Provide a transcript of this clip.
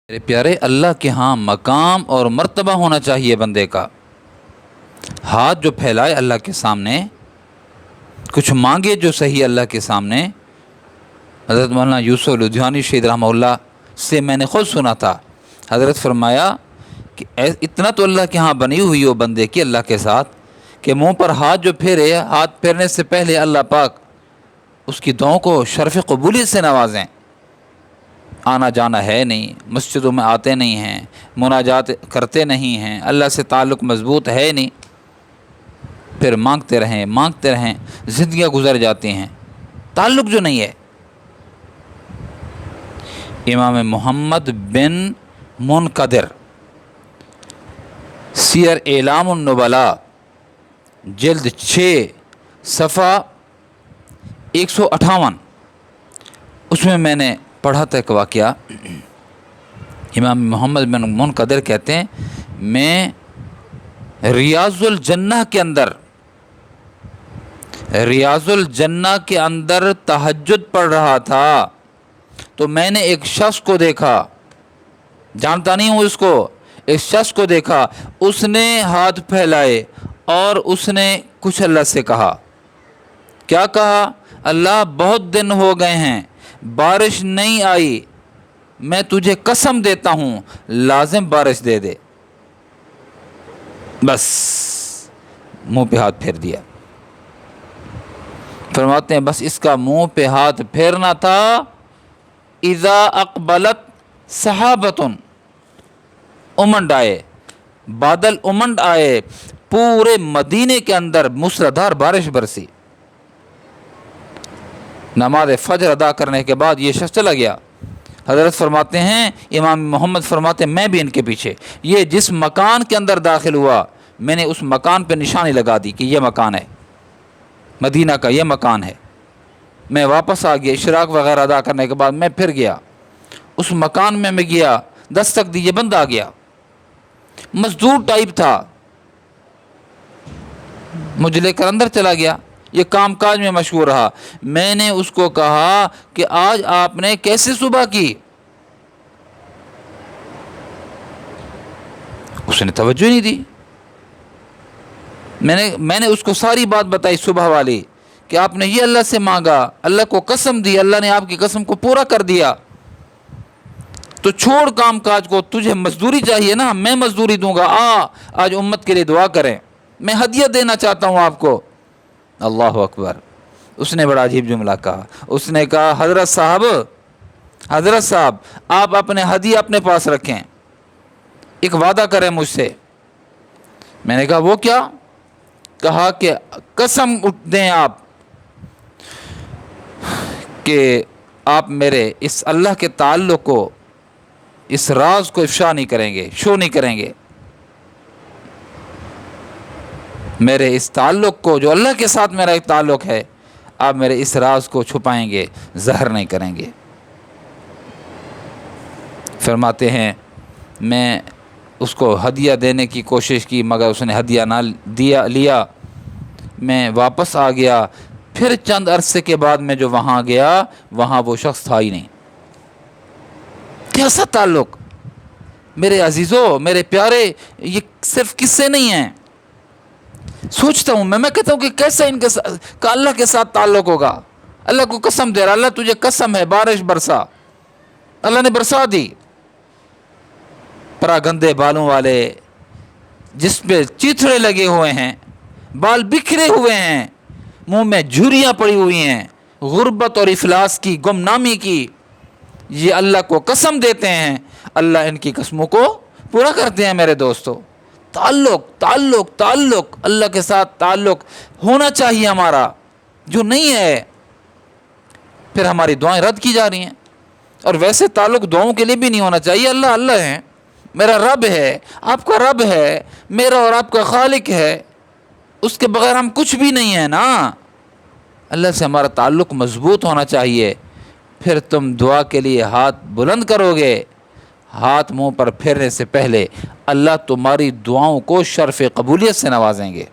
میرے پیارے، اللہ کے ہاں مقام اور مرتبہ ہونا چاہیے بندے کا۔ ہاتھ جو پھیلائے اللہ کے سامنے، کچھ مانگے جو صحیح اللہ کے سامنے۔ حضرت مولانا یوسف لدھیانوی شہید رحمہ اللہ سے میں نے خود سنا تھا، حضرت فرمایا کہ اتنا تو اللہ کے ہاں بنی ہوئی ہو بندے کی اللہ کے ساتھ کہ منہ پر ہاتھ جو پھیرے، ہاتھ پھیرنے سے پہلے اللہ پاک اس کی دعاؤں کو شرف قبولیت سے نوازیں۔ آنا جانا ہے نہیں، مسجدوں میں آتے نہیں ہیں، مناجات کرتے نہیں ہیں، اللہ سے تعلق مضبوط ہے نہیں، پھر مانگتے رہیں، زندگیاں گزر جاتی ہیں، تعلق جو نہیں ہے۔ امام محمد بن منقدر سیر اعلام النبلاء جلد 6 صفحہ 158، اس میں میں نے پڑھا تھا ایک واقعہ۔ امام محمد بن منقدر کہتے ہیں، میں ریاض الجنہ کے اندر تہجد پڑھ رہا تھا تو میں نے ایک شخص کو دیکھا، جانتا نہیں ہوں اس کو، ایک شخص کو دیکھا، اس نے ہاتھ پھیلائے اور اس نے کچھ اللہ سے کہا۔ کیا کہا؟ اللہ بہت دن ہو گئے ہیں، بارش نہیں آئی، میں تجھے قسم دیتا ہوں لازم بارش دے دے۔ بس منہ پہ ہاتھ پھیر دیا۔ فرماتے ہیں بس اس کا منہ پہ ہاتھ پھیرنا تھا، اذا اقبلت سحابۃ، امنڈ آئے، بادل امنڈ آئے، پورے مدینے کے اندر موسلادھار بارش برسی۔ نماز فجر ادا کرنے کے بعد یہ شخص چلا گیا۔ حضرت فرماتے ہیں، امام محمد فرماتے ہیں، میں بھی ان کے پیچھے، یہ جس مکان کے اندر داخل ہوا میں نے اس مکان پہ نشانی لگا دی کہ یہ مکان ہے، مدینہ کا یہ مکان ہے۔ میں واپس آ گیا، اشراق وغیرہ ادا کرنے کے بعد میں پھر گیا اس مکان میں گیا، دستک دی، یہ بندہ آ گیا، مزدور ٹائپ تھا، مجھے لے کر اندر چلا گیا، یہ کام کاج میں مشغول رہا۔ میں نے اس کو کہا کہ آج آپ نے کیسے صبح کی؟ اس نے توجہ نہیں دی۔ میں نے اس کو ساری بات بتائی صبح والی کہ آپ نے یہ اللہ سے مانگا، اللہ کو قسم دی، اللہ نے آپ کی قسم کو پورا کر دیا، تو چھوڑ کام کاج کو، تجھے مزدوری چاہیے نا، میں مزدوری دوں گا، آج امت کے لیے دعا کریں، میں ہدیہ دینا چاہتا ہوں آپ کو۔ اللہ اکبر۔ اس نے بڑا عجیب جملہ کہا، اس نے کہا حضرت صاحب آپ اپنے ہدیہ اپنے پاس رکھیں، ایک وعدہ کریں مجھ سے۔ میں نے کہا وہ کیا؟ کہا کہ قسم دیں آپ کہ آپ میرے اس اللہ کے تعلق کو، اس راز کو افشا نہیں کریں گے، شو نہیں کریں گے، میرے اس تعلق کو جو اللہ کے ساتھ میرا ایک تعلق ہے، آپ میرے اس راز کو چھپائیں گے، ظاہر نہیں کریں گے۔ فرماتے ہیں میں اس کو ہدیہ دینے کی کوشش کی مگر اس نے ہدیہ نہ لیا۔ میں واپس آ گیا، پھر چند عرصے کے بعد میں جو وہاں گیا وہاں وہ شخص تھا ہی نہیں۔ کیسا تعلق! میرے عزیزوں، میرے پیارے، یہ صرف قصے نہیں ہیں۔ سوچتا ہوں میں کہتا ہوں کہ کیسا ان کے ساتھ اللہ کے ساتھ تعلق ہوگا۔ اللہ کو قسم دے رہا، اللہ تجھے قسم ہے بارش برسا، اللہ نے برسا دی۔ پرا گندے بالوں والے، جس پہ چیتھڑے لگے ہوئے ہیں، بال بکھرے ہوئے ہیں، منہ میں جھریاں پڑی ہوئی ہیں، غربت اور افلاس کی، گمنامی کی، یہ اللہ کو قسم دیتے ہیں، اللہ ان کی قسموں کو پورا کرتے ہیں۔ میرے دوستو، تعلق اللہ کے ساتھ تعلق ہونا چاہیے ہمارا، جو نہیں ہے پھر ہماری دعائیں رد کی جا رہی ہیں۔ اور ویسے تعلق دعاؤں کے لیے بھی نہیں ہونا چاہیے، اللہ ہے، میرا رب ہے، آپ کا رب ہے، میرا اور آپ کا خالق ہے، اس کے بغیر ہم کچھ بھی نہیں ہیں نا۔ اللہ سے ہمارا تعلق مضبوط ہونا چاہیے، پھر تم دعا کے لیے ہاتھ بلند کرو گے، ہاتھ منہ پر پھیرنے سے پہلے اللہ تمہاری دعاؤں کو شرف قبولیت سے نوازیں گے۔